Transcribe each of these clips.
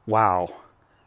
Wow.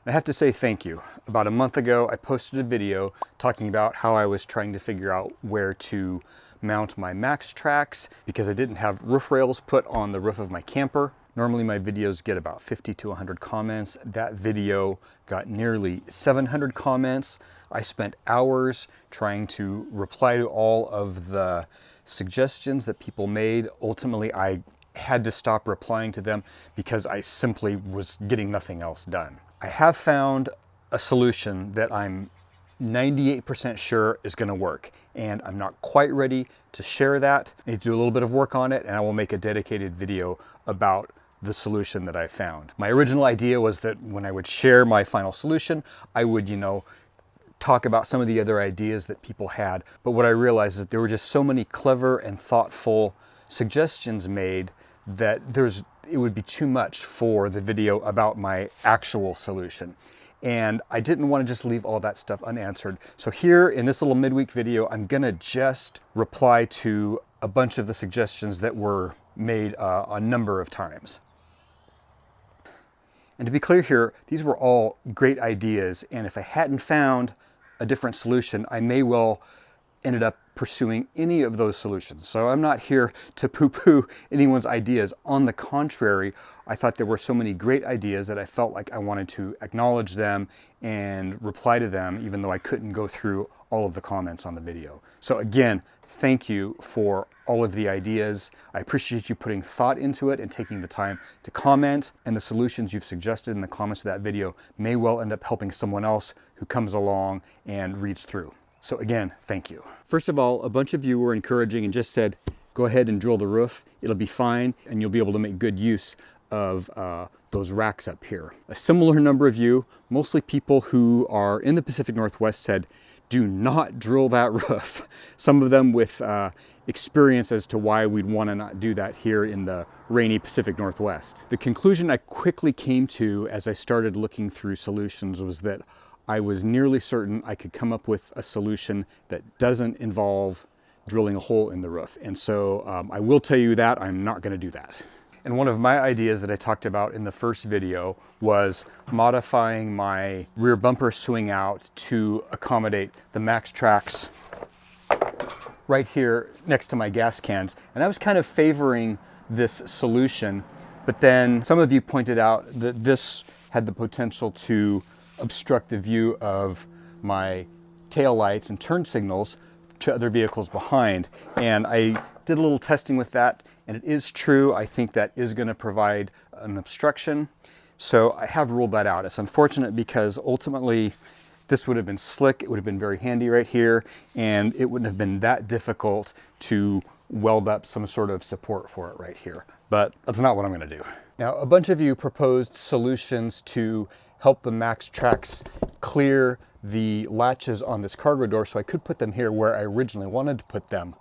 I have to say thank you. About a month ago, I posted a video talking about how I was trying to figure out where to mount my Maxtrax because I didn't have roof rails put on the roof of my camper. Normally my videos get about 50 to 100 comments. That video got nearly 700 comments. I spent hours trying to reply to all of the suggestions that people made. Ultimately, I had to stop replying to them because I simply was getting nothing else done. I have found a solution that I'm 98% sure is going to work, and I'm not quite ready to share that. I need to do a little bit of work on it, and I will make a dedicated video about the solution that I found. My original idea was that when I would share my final solution, I would, talk about some of the other ideas that people had. But what I realized is that there were just so many clever and thoughtful suggestions made that it would be too much for the video about my actual solution. And I didn't want to just leave all that stuff unanswered. So here in this little midweek video, I'm gonna just reply to a bunch of the suggestions that were made a number of times. And to be clear here, these were all great ideas. And if I hadn't found a different solution, I may well ended up pursuing any of those solutions. So I'm not here to poo-poo anyone's ideas. On the contrary, I thought there were so many great ideas that I felt like I wanted to acknowledge them and reply to them, even though I couldn't go through all of the comments on the video. So again, thank you for all of the ideas. I appreciate you putting thought into it and taking the time to comment, and the solutions you've suggested in the comments of that video may well end up helping someone else who comes along and reads through. So again, thank you. First of all, a bunch of you were encouraging and just said, go ahead and drill the roof. It'll be fine, and you'll be able to make good use of those racks up here. A similar number of you, mostly people who are in the Pacific Northwest, said, do not drill that roof. Some of them with experience as to why we'd want to not do that here in the rainy Pacific Northwest. The conclusion I quickly came to as I started looking through solutions was that I was nearly certain I could come up with a solution that doesn't involve drilling a hole in the roof. And so I will tell you that I'm not going to do that. And one of my ideas that I talked about in the first video was modifying my rear bumper swing out to accommodate the Maxtrax right here next to my gas cans. And I was kind of favoring this solution, but then some of you pointed out that this had the potential to obstruct the view of my tail lights and turn signals to other vehicles behind. And I did a little testing with that, and it is true. I think that is going to provide an obstruction. So I have ruled that out. It's unfortunate because ultimately this would have been slick. It would have been very handy right here, and it wouldn't have been that difficult to weld up some sort of support for it right here. But that's not what I'm going to do. Now, a bunch of you proposed solutions to help the Maxtrax clear the latches on this cargo door so I could put them here where I originally wanted to put them.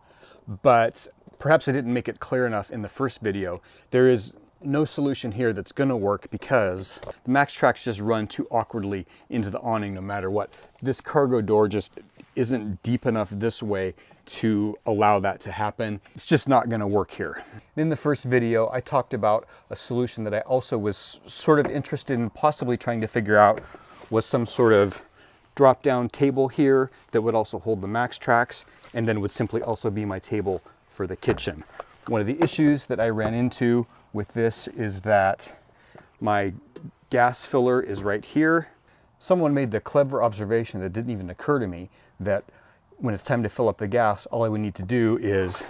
But perhaps I didn't make it clear enough in the first video. There is no solution here that's going to work because the Maxtrax just run too awkwardly into the awning no matter what. This cargo door just isn't deep enough this way to allow that to happen. It's just not going to work here. In the first video, I talked about a solution that I also was sort of interested in possibly trying to figure out was some sort of drop-down table here that would also hold the Maxtrax and then would simply also be my table for the kitchen. One of the issues that I ran into with this is that my gas filler is right here. Someone made the clever observation that didn't even occur to me that when it's time to fill up the gas, all I would need to do is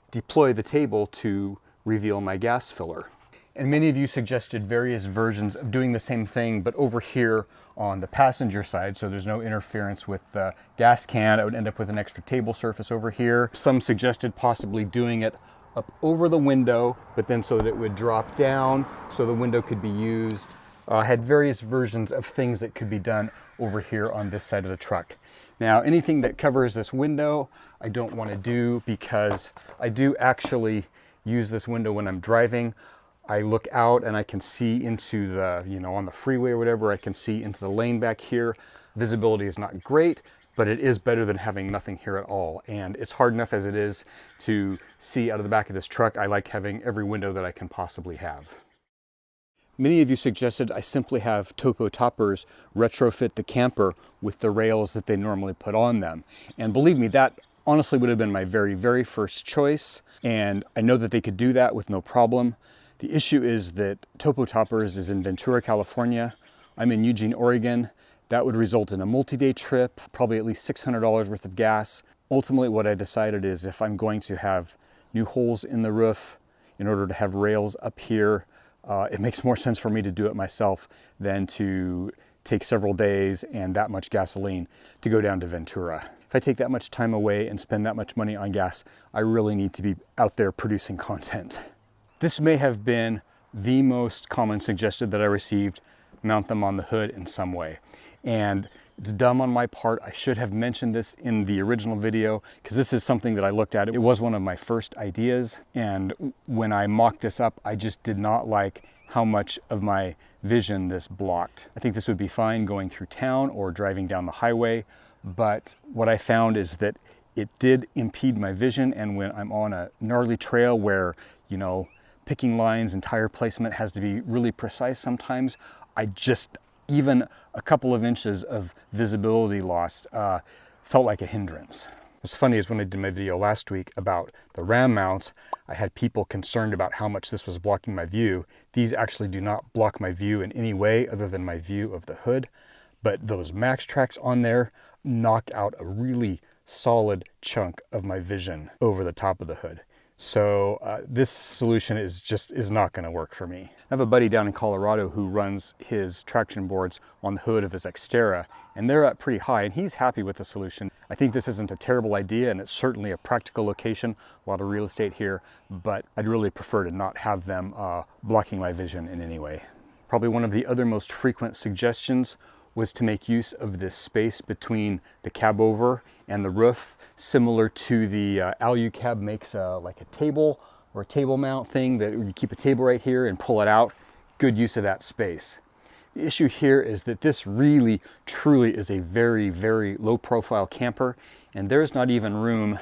deploy the table to reveal my gas filler. And many of you suggested various versions of doing the same thing, but over here on the passenger side, so there's no interference with the gas can. I would end up with an extra table surface over here. Some suggested possibly doing it up over the window, but then so that it would drop down so the window could be used. I had various versions of things that could be done over here on this side of the truck. Now, anything that covers this window, I don't want to do because I do actually use this window when I'm driving. I look out and I can see into the, on the freeway or whatever, I can see into the lane back here. Visibility is not great, but it is better than having nothing here at all. And it's hard enough as it is to see out of the back of this truck. I like having every window that I can possibly have. Many of you suggested I simply have Topo toppers retrofit the camper with the rails that they normally put on them. And believe me, that honestly would have been my very, very first choice. And I know that they could do that with no problem. The issue is that Topo toppers is in Ventura, California. I'm in Eugene, Oregon. That would result in a multi-day trip, probably at least $600 worth of gas. Ultimately, what I decided is if I'm going to have new holes in the roof in order to have rails up here, it makes more sense for me to do it myself than to take several days and that much gasoline to go down to Ventura. If I take that much time away and spend that much money on gas, I really need to be out there producing content. This may have been the most common suggestion that I received: mount them on the hood in some way. And it's dumb on my part. I should have mentioned this in the original video because this is something that I looked at. It was one of my first ideas. And when I mocked this up, I just did not like how much of my vision this blocked. I think this would be fine going through town or driving down the highway. But what I found is that it did impede my vision. And when I'm on a gnarly trail where, you know, picking lines and tire placement has to be really precise sometimes, even a couple of inches of visibility lost felt like a hindrance. What's funny is when I did my video last week about the ram mounts, I had people concerned about how much this was blocking my view. These actually do not block my view in any way other than my view of the hood. But those Maxtrax on there knock out a really solid chunk of my vision over the top of the hood. So this solution is not going to work for me. I have a buddy down in Colorado who runs his traction boards on the hood of his Xterra, and they're up pretty high, and he's happy with the solution. I think this isn't a terrible idea, and it's certainly a practical location, a lot of real estate here, but I'd really prefer to not have them blocking my vision in any way. Probably one of the other most frequent suggestions was to make use of this space between the cabover and the roof, similar to the Alu-Cab makes like a table or a table mount thing that you keep a table right here and pull it out. Good use of that space. The issue here is that this really, truly is a very, very low profile camper, and there's not even room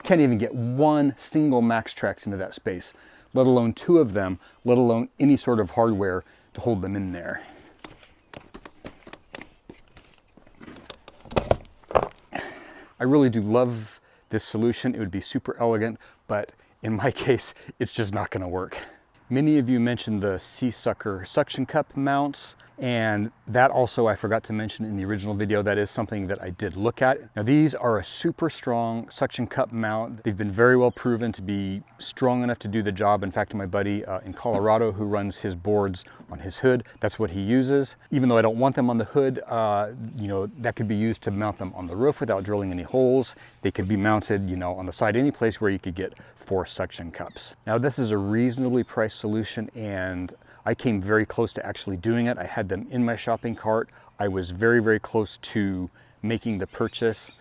can't even get one single Maxtrax into that space, let alone two of them, let alone any sort of hardware to hold them in there. I really do love this solution. It would be super elegant, but in my case, it's just not going to work. Many of you mentioned the Seasucker suction cup mounts, and that also I forgot to mention in the original video. That is something that I did look at. Now these are a super strong suction cup mount. They've been very well proven to be strong enough to do the job. In fact, my buddy in Colorado who runs his boards on his hood, that's what he uses. Even though I don't want them on the hood, you know, that could be used to mount them on the roof without drilling any holes. They could be mounted, you know, on the side, any place where you could get 4 suction cups. Now this is a reasonably priced solution, and I came very close to actually doing it. I had them in my shopping cart. I was very, very close to making the purchase.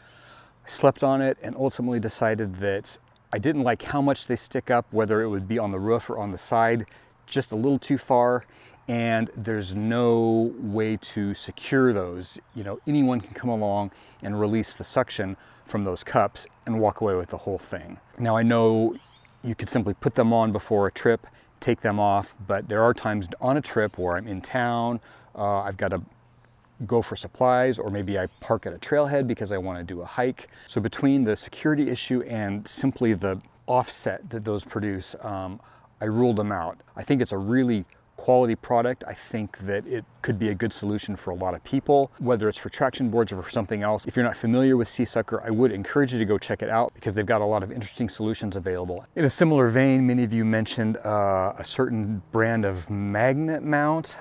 I slept on it and ultimately decided that I didn't like how much they stick up, whether it would be on the roof or on the side, just a little too far. And there's no way to secure those. You know, anyone can come along and release the suction from those cups and walk away with the whole thing. Now I know you could simply put them on before a trip, take them off, but there are times on a trip where I'm in town, I've got to go for supplies, or maybe I park at a trailhead because I want to do a hike. So between the security issue and simply the offset that those produce, I ruled them out. I think it's a really quality product. I think that it could be a good solution for a lot of people, whether it's for traction boards or for something else. If you're not familiar with Seasucker, I would encourage you to go check it out because they've got a lot of interesting solutions available. In a similar vein, many of you mentioned a certain brand of magnet mount,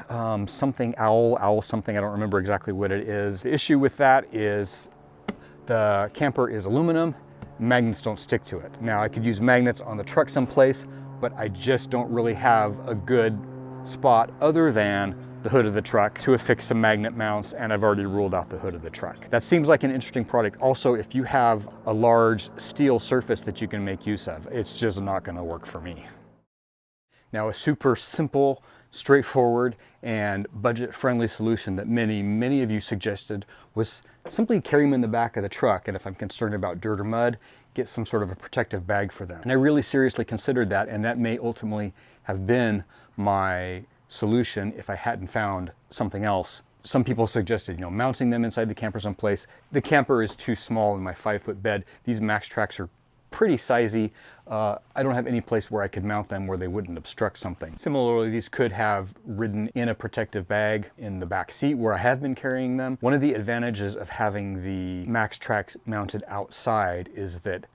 something owl something, I don't remember exactly what it is. The issue with that is the camper is aluminum, magnets don't stick to it. Now I could use magnets on the truck someplace, but I just don't really have a good spot other than the hood of the truck to affix some magnet mounts, and I've already ruled out the hood of the truck. That seems like an interesting product. Also, if you have a large steel surface that you can make use of, it's just not going to work for me. Now, a super simple, straightforward, and budget-friendly solution that many of you suggested was simply carry them in the back of the truck, and if I'm concerned about dirt or mud, get some sort of a protective bag for them. And I really seriously considered that, and that may ultimately have been my solution if I hadn't found something else. Some people suggested, mounting them inside the camper someplace. The camper is too small in my 5-foot bed. These Maxtrax are pretty sizey. I don't have any place where I could mount them where they wouldn't obstruct something. Similarly, these could have ridden in a protective bag in the back seat where I have been carrying them. One of the advantages of having the Maxtrax mounted outside is that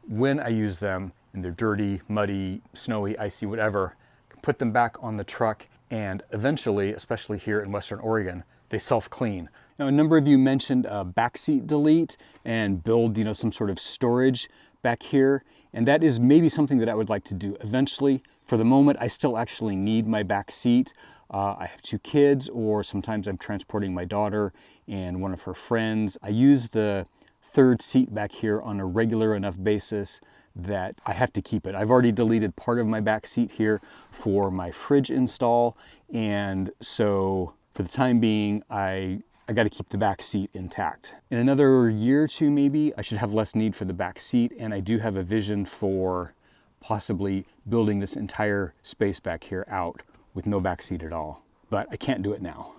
when I use them and they're dirty, muddy, snowy, icy, whatever, I can put them back on the truck, and eventually, especially here in Western Oregon, they self-clean. Now, a number of you mentioned a backseat delete and build, some sort of storage back here, and that is maybe something that I would like to do eventually. For the moment, I still actually need my back seat. I have 2 kids, or sometimes I'm transporting my daughter and one of her friends. I use the 3rd seat back here on a regular enough basis that I have to keep it. I've already deleted part of my back seat here for my fridge install, and so for the time being, I got to keep the back seat intact. In another year or two, maybe, I should have less need for the back seat, and I do have a vision for possibly building this entire space back here out with no back seat at all. But I can't do it now.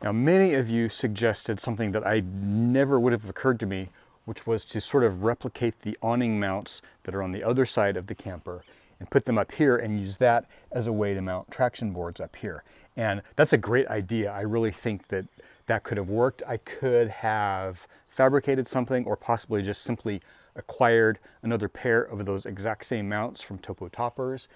Now, many of you suggested something that I never would have occurred to me, which was to sort of replicate the awning mounts that are on the other side of the camper and put them up here and use that as a way to mount traction boards up here. And that's a great idea. I really think that that could have worked. I could have fabricated something, or possibly just simply acquired another pair of those exact same mounts from Topo toppers,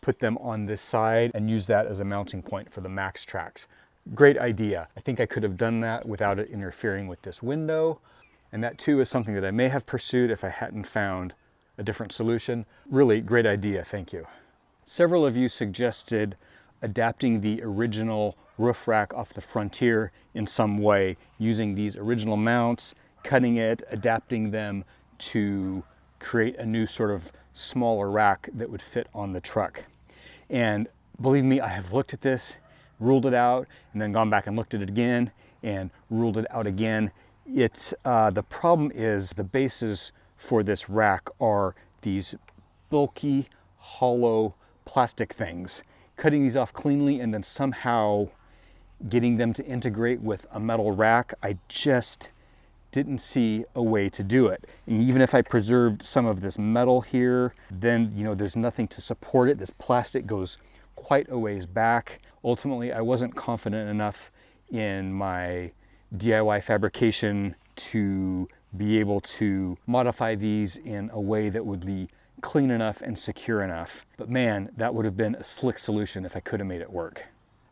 put them on this side, and use that as a mounting point for the Maxtrax. Great idea. I think I could have done that without it interfering with this window. And that too is something that I may have pursued if I hadn't found a different solution. Really great idea, thank you. Several of you suggested adapting the original roof rack off the Frontier in some way, using these original mounts, cutting it, adapting them to create a new sort of smaller rack that would fit on the truck. And believe me, I have looked at this, ruled it out, and then gone back and looked at it again and ruled it out again. It's the problem is the bases for this rack are these bulky, hollow plastic things. Cutting these off cleanly and then somehow getting them to integrate with a metal rack, I just didn't see a way to do it. And even if I preserved some of this metal here, then there's nothing to support it. This plastic goes quite a ways back. Ultimately, I wasn't confident enough in my DIY fabrication to be able to modify these in a way that would be clean enough and secure enough. But man, that would have been a slick solution if I could have made it work.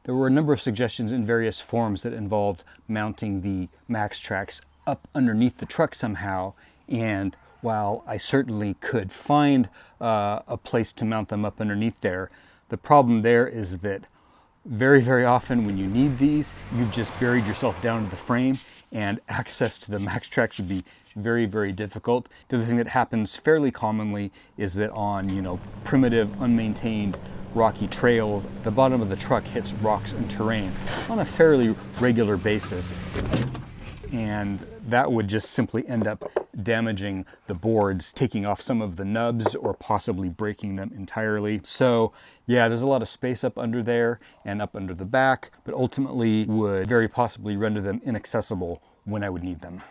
There were a number of suggestions in various forms that involved mounting the Maxtrax up underneath the truck somehow, and while I certainly could find a place to mount them up underneath there, the problem there is that very, very often when you need these, you've just buried yourself down to the frame, and access to the Maxtrax would be very, very difficult. The other thing that happens fairly commonly is that on, primitive, unmaintained, rocky trails, the bottom of the truck hits rocks and terrain on a fairly regular basis. And that would just simply end up damaging the boards, taking off some of the nubs or possibly breaking them entirely. So yeah, there's a lot of space up under there and up under the back, but ultimately would very possibly render them inaccessible when I would need them.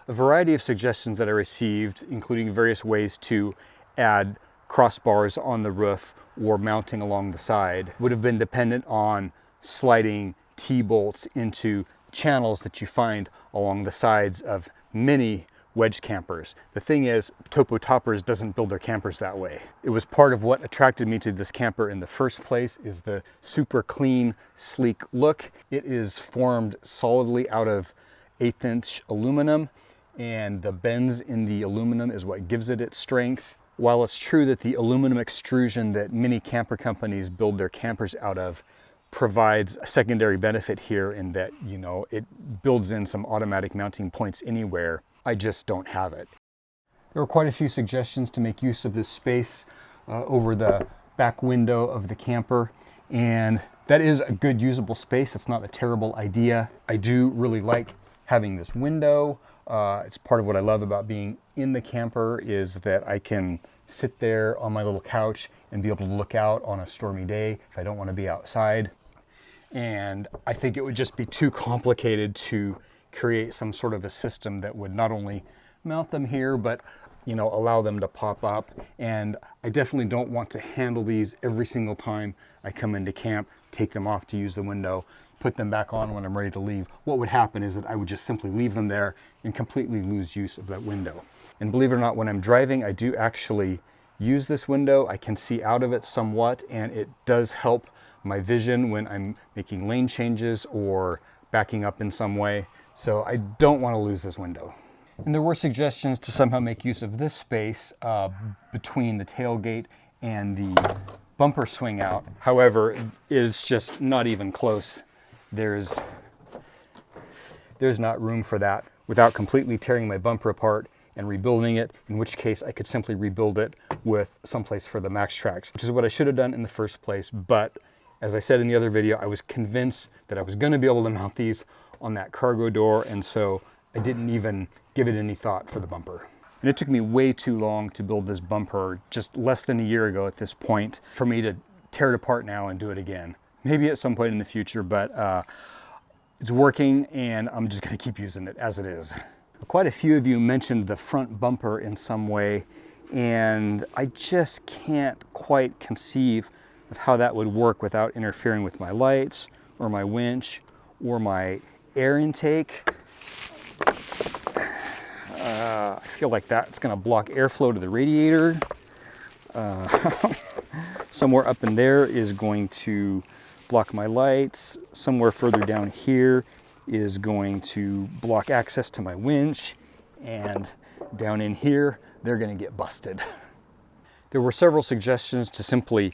A variety of suggestions that I received, including various ways to add crossbars on the roof or mounting along the side, would have been dependent on sliding T-bolts into channels that you find along the sides of many wedge campers. The thing is, Topo Toppers doesn't build their campers that way. It was part of what attracted me to this camper in the first place, is the super clean, sleek look. It is formed solidly out of 1/8" aluminum, and the bends in the aluminum is what gives it its strength. While it's true that the aluminum extrusion that many camper companies build their campers out of provides a secondary benefit here in that, it builds in some automatic mounting points anywhere, I just don't have it. There were quite a few suggestions to make use of this space over the back window of the camper, and that is a good usable space. It's not a terrible idea. I do really like having this window. It's part of what I love about being in the camper is that I can sit there on my little couch and be able to look out on a stormy day if I don't want to be outside. And I think it would just be too complicated to create some sort of a system that would not only mount them here, but allow them to pop up. And I definitely don't want to handle these every single time I come into camp, take them off to use the window, put them back on when I'm ready to leave. What would happen is that I would just simply leave them there and completely lose use of that window. And believe it or not, when I'm driving, I do actually use this window. I can see out of it somewhat, and it does help my vision when I'm making lane changes or backing up in some way. So I don't want to lose this window. And there were suggestions to somehow make use of this space between the tailgate and the bumper swing out. However, it's just not even close. There's not room for that without completely tearing my bumper apart and rebuilding it, in which case I could simply rebuild it with someplace for the Maxtrax, which is what I should have done in the first place. But as I said in the other video, I was convinced that I was going to be able to mount these on that cargo door, and so I didn't even give it any thought for the bumper. And it took me way too long to build this bumper, just less than a year ago at this point, for me to tear it apart now and do it again. Maybe at some point in the future, but it's working and I'm just going to keep using it as it is. Quite a few of you mentioned the front bumper in some way, and I just can't quite conceive of how that would work without interfering with my lights or my winch or my air intake. I feel like that's going to block airflow to the radiator. Somewhere up in there is going to block my lights. Somewhere further down here is going to block access to my winch. And down in here, they're going to get busted. There were several suggestions to simply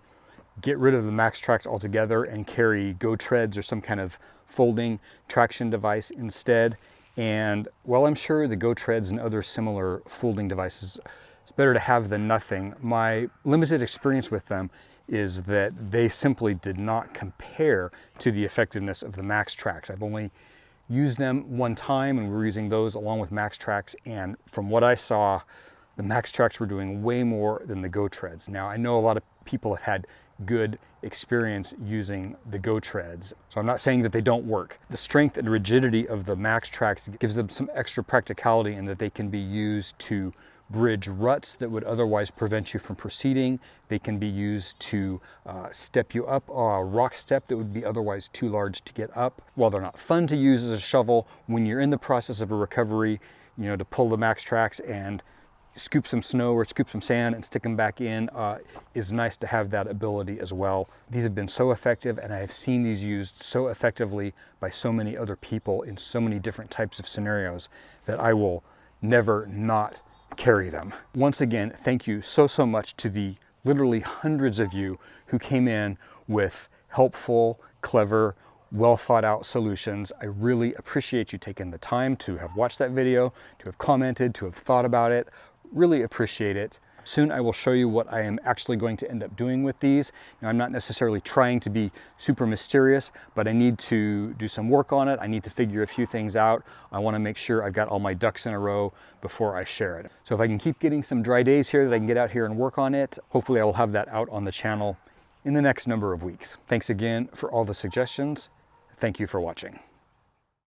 get rid of the Maxtrax altogether and carry GoTreads or some kind of folding traction device instead. And while I'm sure the GoTreads and other similar folding devices, it's better to have than nothing, my limited experience with them is that they simply did not compare to the effectiveness of the Maxtrax. I've only used them one time, and we were using those along with Maxtrax, and from what I saw, the Maxtrax were doing way more than the GoTreads. Now, I know a lot of people have had good experience using the GoTreads, so I'm not saying that they don't work. The strength and rigidity of the Maxtrax gives them some extra practicality in that they can be used to bridge ruts that would otherwise prevent you from proceeding. They can be used to step you up a rock step that would be otherwise too large to get up. While they're not fun to use as a shovel, when you're in the process of a recovery, to pull the Maxtrax and scoop some snow or scoop some sand and stick them back in is nice to have that ability as well. These have been so effective, and I have seen these used so effectively by so many other people in so many different types of scenarios that I will never not carry them. Once again, thank you so much to the literally hundreds of you who came in with helpful, clever, well thought out solutions. I really appreciate you taking the time to have watched that video, to have commented, to have thought about it. Really appreciate it. Soon I will show you what I am actually going to end up doing with these. Now, I'm not necessarily trying to be super mysterious, but I need to do some work on it. I need to figure a few things out. I want to make sure I've got all my ducks in a row before I share it. So if I can keep getting some dry days here that I can get out here and work on it, hopefully I will have that out on the channel in the next number of weeks. Thanks again for all the suggestions. Thank you for watching.